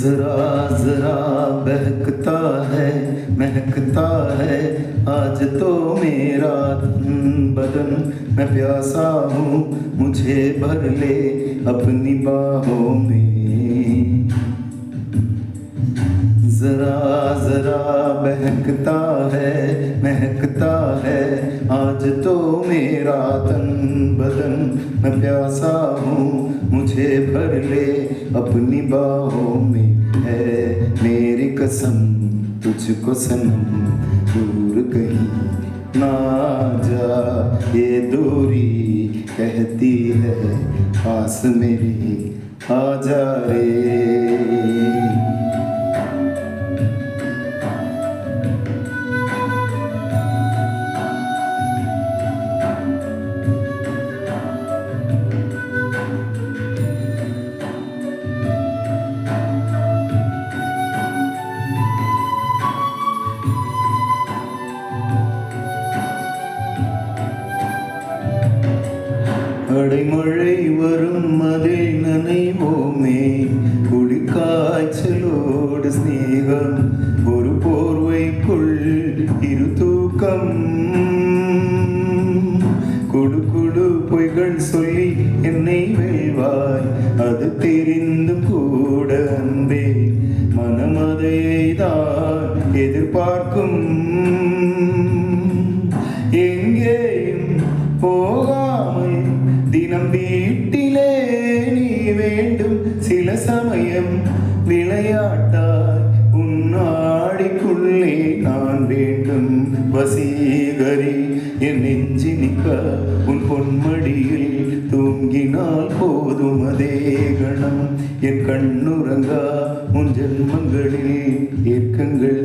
जरा जरा बहकता है महकता है आज तो मेरा तन बदन। मैं प्यासा हूँ मुझे भर ले अपनी बाहों में। जरा जरा बहकता है महकता है आज तो मेरा तन बदन। मैं प्यासा हूँ मुझे भर ले अपनी बाहों में। है मेरी कसम तुझको सनम दूर कहीं ना जा। ये दूरी कहती है पास मेरी आ जा रे। அடைமழை வரும் அதில் நனைவோமே குளிர்காய்ச்சலோடு ஸ்நேகம் ஒரு போர்வைக்குள் இரு தூக்கம். குடு குடு பொய்கள் சொல்லி என்னை வெல்வாய் அது தெரிந்தும் கூட அன்பே மனம் அதையை தான் எதிர்பார்க்கும். எங்கேயும் போகாமல் தினம் வீட்டிலே நீ வேண்டும். சில சமயம் விளையாட்டாய் உன்னாடிக்குள்ளே நான் வேண்டும். வசீகரி என் நெஞ்சினிக்க உன் பொன்மடியில் தூங்கினால் போதும் அதே கணம். என் கண்ணுறங்கா உன் ஜென்மங்களில் ஏக்கங்கள்